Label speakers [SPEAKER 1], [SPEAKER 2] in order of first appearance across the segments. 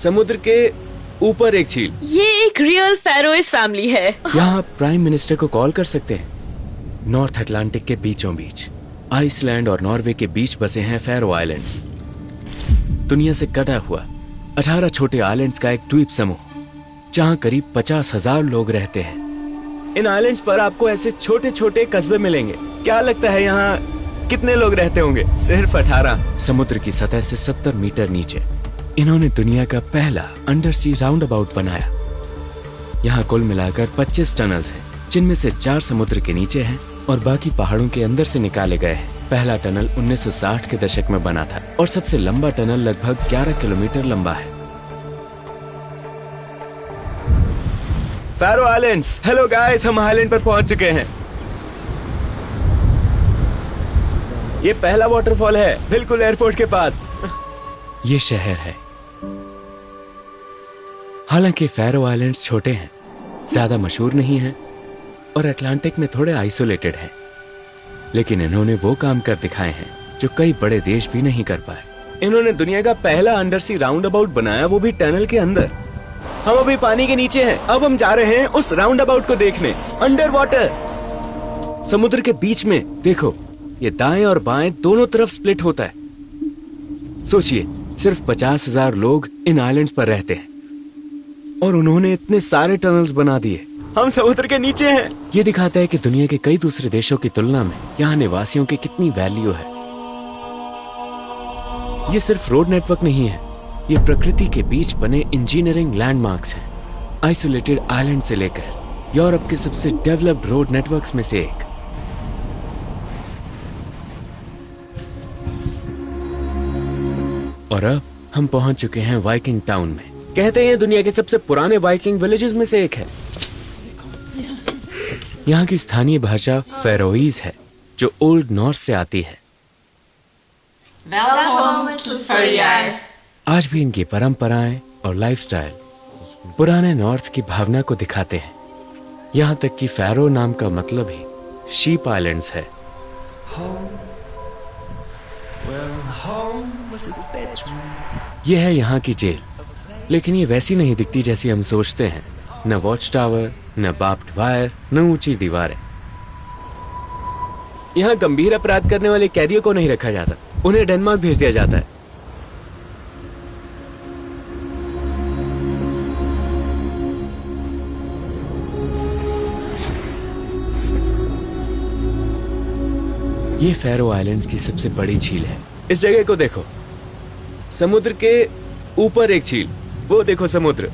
[SPEAKER 1] समुद्र के ऊपर एक झील।
[SPEAKER 2] ये एक रियल फेरोइस फैमिली है।
[SPEAKER 1] यहाँ आप प्राइम मिनिस्टर को कॉल कर सकते हैं। नॉर्थ अटलांटिक के बीचों बीच आइसलैंड और नॉर्वे के बीच बसे हैं फैरो आइलैंड्स। दुनिया से कटा हुआ 18 छोटे आइलैंड्स का एक द्वीप समूह, जहाँ करीब 50,000 लोग रहते हैं। इन आइलैंड्स पर आपको ऐसे छोटे छोटे कस्बे मिलेंगे। क्या लगता है यहाँ कितने लोग रहते होंगे? सिर्फ 18। समुद्र की सतह से 70 मीटर नीचे इन्होंने दुनिया का पहला अंडर सी राउंड अबाउट बनाया। यहाँ कुल मिलाकर 25 टनल्स हैं, जिनमें से 4 समुद्र के नीचे हैं और बाकी पहाड़ों के अंदर से निकाले गए हैं। पहला टनल 1960 के दशक में बना था और सबसे लंबा टनल लगभग 11 किलोमीटर लंबा है। Pharaoh islands. हेलो गाइस, हम आइलैंड पर पहुंच चुके हैं। ये पहला वाटरफॉल है, बिल्कुल एयरपोर्ट के पास। ये शहर है। हालांकि फैरो आइलैंड्स छोटे हैं, ज्यादा मशहूर नहीं हैं और अटलांटिक में थोड़े आइसोलेटेड हैं, लेकिन इन्होंने वो काम कर दिखाए हैं जो कई बड़े देश भी नहीं कर पाए। इन्होंने दुनिया का पहला अंडर सी राउंड अबाउट बनाया, वो भी टनल के अंदर। हम अभी पानी के नीचे हैं, अब हम जा रहे हैं उस राउंड अबाउट को देखने, अंडर वाटर। समुद्र के बीच में देखो, ये दाएं और बाएं दोनों तरफ स्प्लिट होता है। सोचिए, सिर्फ 50,000 लोग इन आइलैंड्स पर रहते हैं और उन्होंने इतने सारे टनल्स बना दिए। हम समुद्र के नीचे हैं। ये दिखाता है कि दुनिया के कई दूसरे देशों की तुलना में यहाँ निवासियों की कितनी वैल्यू है। ये सिर्फ रोड नेटवर्क नहीं है, ये प्रकृति के बीच बने इंजीनियरिंग लैंडमार्क्स हैं। आइसोलेटेड आइलैंड से लेकर यूरोप के सबसे डेवलप्ड रोड नेटवर्क्स में से एक। और अब हम पहुंच चुके हैं वाइकिंग टाउन में। कहते हैं दुनिया के सबसे पुराने वाइकिंग विलेजेस में से एक है। यहाँ की स्थानीय भाषा फेरोईज है, जो ओल्ड नॉर्स से आती है। आज भी इनकी परंपराएं और लाइफस्टाइल पुराने नॉर्थ की भावना को दिखाते हैं। यहाँ तक कि फैरो नाम का मतलब ही शीप आइलैंड्स है। यह है यहाँ की जेल, लेकिन ये वैसी नहीं दिखती जैसी हम सोचते हैं। न वॉच टावर, न बार्ब्ड वायर, न ऊंची दीवारें। यहाँ गंभीर अपराध करने वाले कैदियों को नहीं रखा जाता, उन्हें डेनमार्क भेज दिया जाता है। ये फैरो आइलैंड्स की सबसे बड़ी झील है। इस जगह को देखो, समुद्र के ऊपर एक झील, वो देखो समुद्र।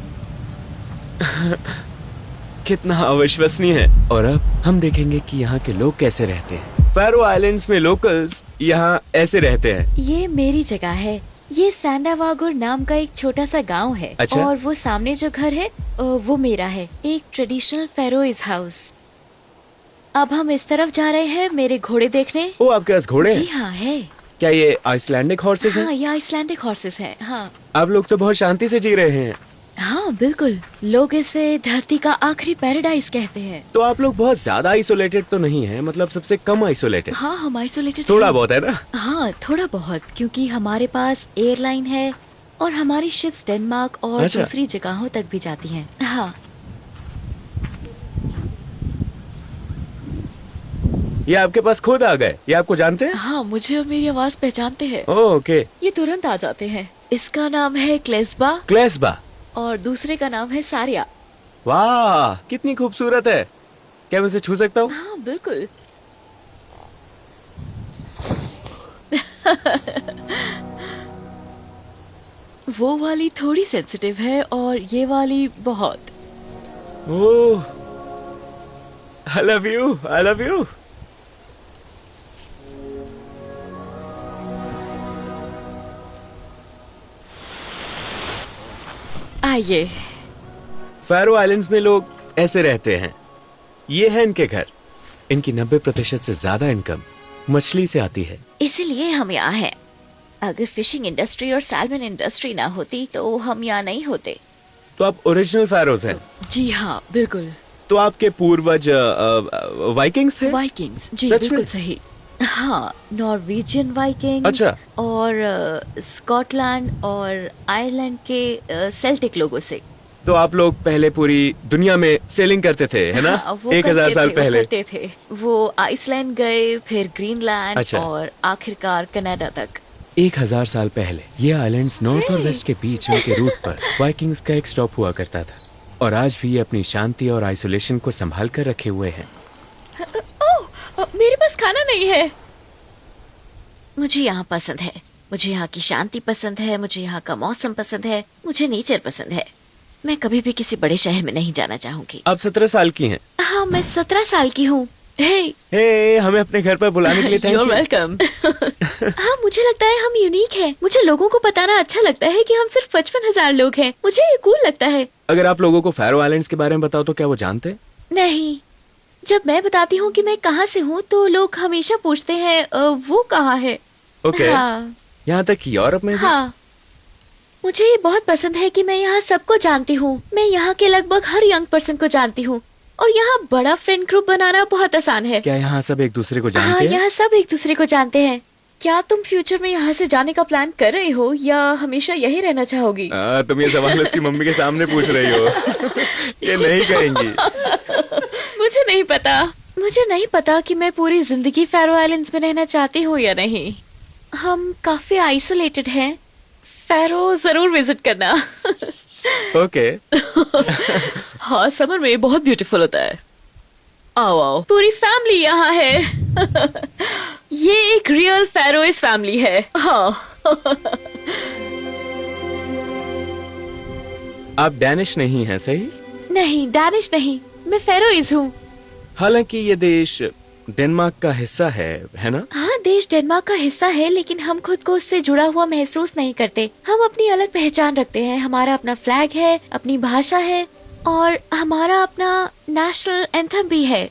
[SPEAKER 1] कितना अविश्वसनीय है। और अब हम देखेंगे कि यहाँ के लोग कैसे रहते हैं। फैरो आइलैंड्स में लोकल्स यहाँ ऐसे रहते हैं।
[SPEAKER 2] ये मेरी जगह है। ये सैंडावागुर नाम का एक छोटा सा गांव है।
[SPEAKER 1] अच्छा?
[SPEAKER 2] और वो सामने जो घर है वो मेरा है, एक ट्रेडिशनल फेरोइज हाउस। अब हम इस तरफ जा रहे हैं मेरे घोड़े देखने।
[SPEAKER 1] ओ, आपके पास घोड़े हैं?
[SPEAKER 2] जी हाँ है।
[SPEAKER 1] क्या ये आइसलैंडिक हॉर्सेस हैं?
[SPEAKER 2] हाँ, ये आइसलैंडिक हॉर्सेस हैं। हाँ।
[SPEAKER 1] आप लोग तो बहुत शांति से जी रहे हैं।
[SPEAKER 2] हाँ बिल्कुल, लोग इसे धरती का आखिरी पैराडाइज कहते हैं।
[SPEAKER 1] तो आप लोग बहुत ज्यादा आइसोलेटेड तो नहीं है, मतलब सबसे कम आइसोलेटेड?
[SPEAKER 2] हाँ, हम आइसोलेटेड
[SPEAKER 1] थोड़ा बहुत है ना?
[SPEAKER 2] हाँ, थोड़ा बहुत, क्योंकि हमारे पास एयरलाइन है और हमारी शिप्स डेनमार्क और
[SPEAKER 1] अच्छा।
[SPEAKER 2] दूसरी जगहों तक भी जाती हैं। हाँ।
[SPEAKER 1] ये आपके पास खुद आ गए? ये आपको जानते हैं?
[SPEAKER 2] हाँ, मुझे और मेरी आवाज पहचानते हैं।
[SPEAKER 1] ओके।
[SPEAKER 2] ये तुरंत आ जाते हैं। इसका नाम है क्लेस्बा।
[SPEAKER 1] क्लेस्बा।
[SPEAKER 2] और दूसरे का नाम है सारिया।
[SPEAKER 1] वाह, कितनी खूबसूरत है। क्या मैं इसे छू सकता हूँ?
[SPEAKER 2] हाँ बिल्कुल। वो वाली थोड़ी सेंसिटिव है और ये वाली बहुत।
[SPEAKER 1] Oh, I love you, I love you.
[SPEAKER 2] आइए।
[SPEAKER 1] फैरो आइलैंड्स में लोग ऐसे रहते हैं। ये है इनके घर। इनकी 90% से ज्यादा इनकम मछली से आती है।
[SPEAKER 2] इसीलिए हम यहाँ हैं। अगर फिशिंग इंडस्ट्री और सैल्मन इंडस्ट्री ना होती तो हम यहाँ नहीं होते।
[SPEAKER 1] तो आप ओरिजिनल फैरोज हैं?
[SPEAKER 2] जी हाँ बिल्कुल।
[SPEAKER 1] तो आपके पूर्वज वाइकिंग्स थे?
[SPEAKER 2] वाइकिंग्स, जी
[SPEAKER 1] सच
[SPEAKER 2] बिल्कुल
[SPEAKER 1] में?
[SPEAKER 2] सही। हाँ, नॉर्वेजियन वाइकिंग्स
[SPEAKER 1] अच्छा।
[SPEAKER 2] और स्कॉटलैंड और आयरलैंड के सेल्टिक लोगों से।
[SPEAKER 1] तो आप लोग पहले पूरी दुनिया में सेलिंग करते थे, है ना?
[SPEAKER 2] हाँ, वो
[SPEAKER 1] 1000 साल पहले।
[SPEAKER 2] वो करते थे। वो आइसलैंड गए, फिर ग्रीनलैंड
[SPEAKER 1] अच्छा।
[SPEAKER 2] और आखिरकार कनाडा तक।
[SPEAKER 1] 1000 साल पहले ये आइलैंड्स नॉर्थ और वेस्ट के बीच उनके रूट पर वाइकिंग्स का एक स्टॉप हुआ करता था, और आज भी ये अपनी शांति और आइसोलेशन को संभाल कर रखे हुए हैं।
[SPEAKER 2] मेरे पास खाना नहीं है। मुझे यहाँ पसंद है, मुझे यहाँ की शांति पसंद है, मुझे यहाँ का मौसम पसंद है, मुझे नेचर पसंद है। मैं कभी भी किसी बड़े शहर में नहीं जाना चाहूंगी।
[SPEAKER 1] आप 17 साल की हैं।
[SPEAKER 2] हाँ, मैं 17 साल की हूँ।
[SPEAKER 1] हे, हमें अपने घर पर बुलाने के लिए थैंक यू।
[SPEAKER 2] वेलकम। हाँ, मुझे लगता है हम यूनिक हैं। मुझे लोगों को बताना अच्छा लगता है कि हम सिर्फ 55,000 लोग हैं। मुझे ये कूल लगता है।
[SPEAKER 1] अगर आप लोगों को फैरो आइलैंड्स के बारे में बताओ तो क्या वो जानते हैं?
[SPEAKER 2] नहीं, जब मैं बताती हूँ कि मैं कहाँ से हूँ तो लोग हमेशा पूछते हैं वो कहाँ है।
[SPEAKER 1] ओके।
[SPEAKER 2] हाँ,
[SPEAKER 1] यहाँ तक कि यूरोप में भी?
[SPEAKER 2] हाँ। मुझे ये बहुत पसंद है कि मैं यहाँ सबको जानती हूँ। मैं यहाँ के लगभग हर यंग पर्सन को जानती हूँ, और यहाँ बड़ा फ्रेंड ग्रुप बनाना बहुत आसान है।
[SPEAKER 1] क्या यहाँ सब एक दूसरे को
[SPEAKER 2] हाँ,
[SPEAKER 1] जानते हैं?
[SPEAKER 2] यहाँ सब एक दूसरे को जानते हैं। क्या तुम फ्यूचर में यहाँ से जाने का प्लान कर रही हो या हमेशा यही रहना चाहोगी?
[SPEAKER 1] तुम ये सवाल उसकी मम्मी के सामने पूछ रही हो। ये नहीं करेंगी।
[SPEAKER 2] मुझे नहीं पता। मुझे नहीं पता कि मैं पूरी जिंदगी फैरो आइलैंड्स में रहना चाहती हूँ या नहीं। हम काफी आइसोलेटेड हैं। फैरो जरूर विजिट करना।
[SPEAKER 1] ओके।
[SPEAKER 2] हाँ, समर में बहुत ब्यूटीफुल होता है। आओ आओ, पूरी फैमिली यहाँ है। ये एक रियल फैरोइज फैमिली है। हाँ।
[SPEAKER 1] आप डैनिश नहीं हैं, सही?
[SPEAKER 2] नहीं, डैनिश नहीं, मैं फैरोइज हूँ।
[SPEAKER 1] हालांकि ये देश डेनमार्क का हिस्सा है ना?
[SPEAKER 2] हाँ, देश डेनमार्क का हिस्सा है, लेकिन हम खुद को उससे जुड़ा हुआ महसूस नहीं करते। हम अपनी अलग पहचान रखते हैं। हमारा अपना फ्लैग है, अपनी भाषा है, और हमारा अपना नेशनल एंथम भी है।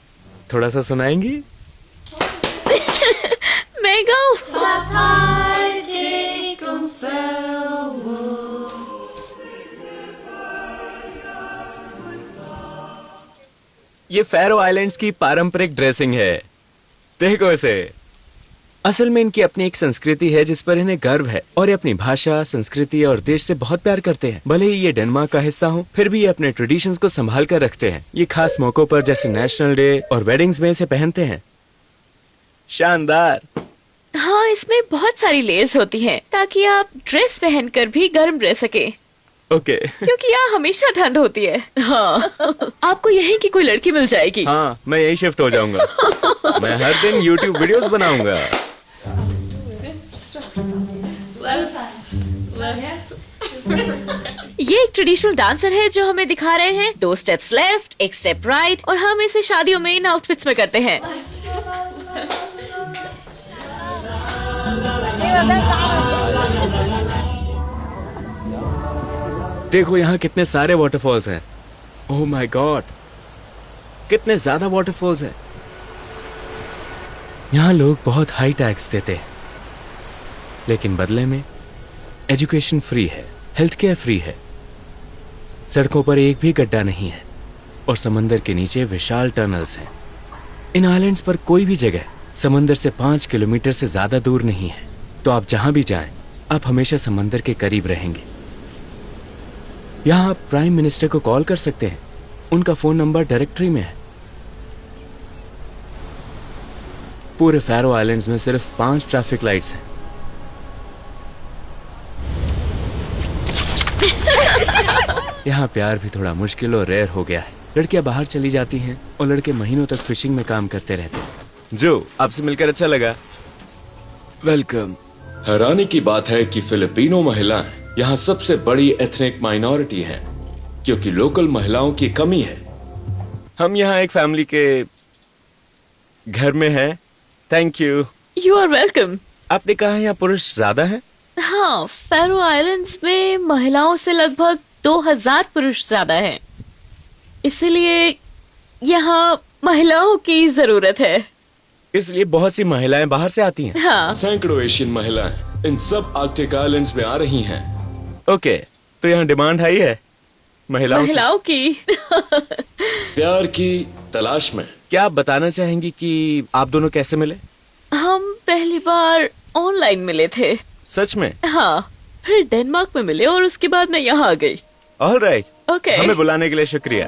[SPEAKER 1] थोड़ा सा सुनाएंगी?
[SPEAKER 2] मैं गाऊं?
[SPEAKER 1] ये फैरो आइलैंड्स की पारंपरिक ड्रेसिंग है। देखो इसे। असल में इनकी अपनी एक संस्कृति है जिस पर इन्हें गर्व है, और ये अपनी भाषा, संस्कृति और देश से बहुत प्यार करते हैं। भले ही ये डेनमार्क का हिस्सा हो, फिर भी ये अपने ट्रेडिशंस को संभाल कर रखते हैं। ये खास मौकों पर जैसे नेशनल डे और वेडिंग्स में इसे पहनते हैं। शानदार।
[SPEAKER 2] हाँ, इसमें बहुत सारी लेयर्स होती हैं ताकि आप ड्रेस पहनकर भी गर्म रह सके।
[SPEAKER 1] ओके।
[SPEAKER 2] क्योंकि यहाँ हमेशा ठंड होती है। हाँ। आपको यहीं की कोई लड़की मिल जाएगी।
[SPEAKER 1] हाँ, मैं यही शिफ्ट हो जाऊंगा। मैं हर दिन YouTube वीडियोस बनाऊंगा।
[SPEAKER 2] ये एक ट्रेडिशनल डांसर है जो हमें दिखा रहे हैं। 2 स्टेप्स लेफ्ट, 1 स्टेप राइट, और हम इसे शादियों में इन आउटफिट्स में करते हैं।
[SPEAKER 1] देखो यहाँ कितने सारे वाटरफॉल्स हैं। ओह माय गॉड, कितने ज्यादा वाटरफॉल्स हैं। यहाँ लोग बहुत हाई टैक्स देते हैं, लेकिन बदले में एजुकेशन फ्री है, हेल्थ केयर फ्री है, सड़कों पर एक भी गड्ढा नहीं है, और समंदर के नीचे विशाल टनल्स हैं। इन आइलैंड्स पर कोई भी जगह समंदर से 5 किलोमीटर से ज्यादा दूर नहीं है, तो आप जहां भी जाएं, आप हमेशा समंदर के करीब रहेंगे। यहाँ आप प्राइम मिनिस्टर को कॉल कर सकते हैं, उनका फोन नंबर डायरेक्टरी में है। पूरे फैरो आइलैंड्स में सिर्फ 5 ट्रैफिक लाइट्स हैं। यहाँ प्यार भी थोड़ा मुश्किल और रेयर हो गया है। लड़कियां बाहर चली जाती हैं और लड़के महीनों तक फिशिंग में काम करते रहते हैं। जो आपसे मिलकर अच्छा लगा। वेलकम।
[SPEAKER 3] हैरानी की बात है कि फिलिपिनो महिलाएं यहाँ सबसे बड़ी एथनिक माइनॉरिटी हैं, क्योंकि लोकल महिलाओं की कमी है।
[SPEAKER 1] हम यहाँ एक फैमिली के घर में हैं। Thank you.
[SPEAKER 2] You are welcome.
[SPEAKER 1] आपने कहा यहाँ पुरुष ज्यादा हैं?
[SPEAKER 2] हाँ, फैरो आइलैंड्स में महिलाओं से लगभग 2000 पुरुष ज्यादा हैं। इसलिए यहाँ महिलाओं की जरूरत है।
[SPEAKER 1] इसलिए बहुत सी महिलाएं बाहर से आती हैं।
[SPEAKER 2] हाँ।
[SPEAKER 3] सैकड़ों एशियन महिलाएं इन सब आर्कटिक आइलैंड्स में आ रही हैं।
[SPEAKER 1] ओके, तो यहाँ डिमांड हाई है महिलाओं
[SPEAKER 2] की।
[SPEAKER 3] प्यार की तलाश में।
[SPEAKER 1] क्या आप बताना चाहेंगी कि आप दोनों कैसे मिले?
[SPEAKER 2] हम पहली बार ऑनलाइन मिले थे।
[SPEAKER 1] सच में?
[SPEAKER 2] हाँ, फिर डेनमार्क में मिले और उसके बाद मैं यहाँ आ गई।
[SPEAKER 1] All right.
[SPEAKER 2] ओके।
[SPEAKER 1] हमें बुलाने के लिए शुक्रिया।